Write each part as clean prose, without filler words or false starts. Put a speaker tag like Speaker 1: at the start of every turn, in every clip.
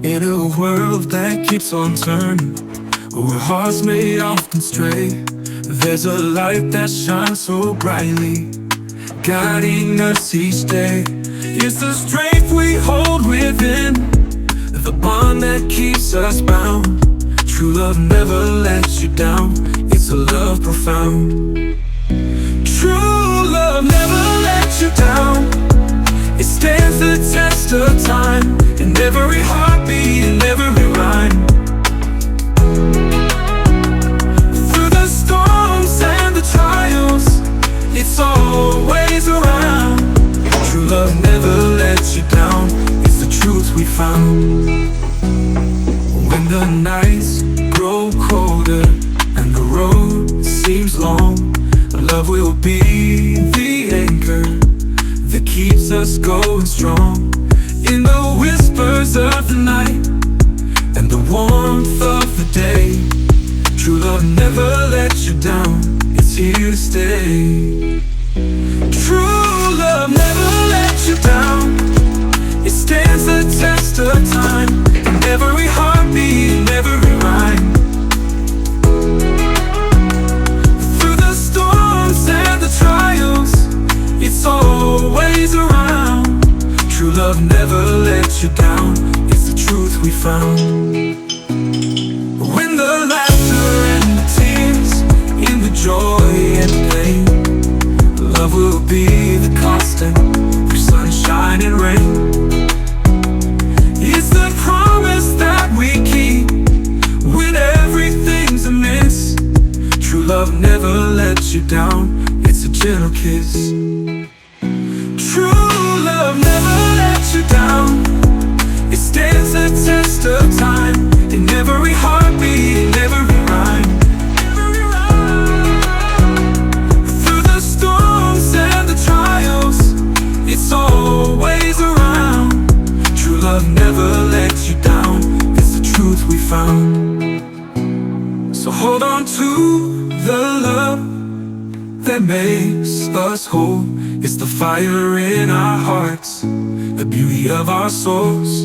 Speaker 1: In a world that keeps on turning, where hearts may often stray, there's a light that shines so brightly, guiding us each day. It's the strength we hold within, the bond that keeps us bound. True love never lets you down, it's a love profound. True love never lets you down, it stands the test of time, in every heartbeat, in every rhyme. Through the storms and the trials, it's always around. True love never lets you down, it's the truth we found. When the nights grow colder and the road seems long, love will be the anchor that keeps us going strong. In the whispers of the night and the warmth of the day, true love never lets you down, it's here to stay. True love never lets you down, it stands the test of time, in every heartbeat, in every rhyme. Through the storms and the trials, it's always around. True love never lets you down, it's the truth we found. When the laughter and the tears, in the joy and the pain, love will be the constant through sunshine and rain. It's the promise that we keep when everything's amiss. True love never lets you down, it's a gentle kiss. True love never lets you down, it stands the test of time, in every heartbeat, in every rhyme. Through the storms and the trials, it's always around. True love never lets you down, it's the truth we found. So hold on to the love that makes us whole. It's the fire in our hearts, the beauty of our souls.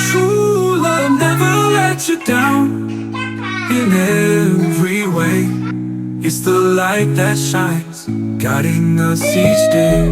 Speaker 1: True love never lets you down, in every way. It's the light that shines, guiding us each day.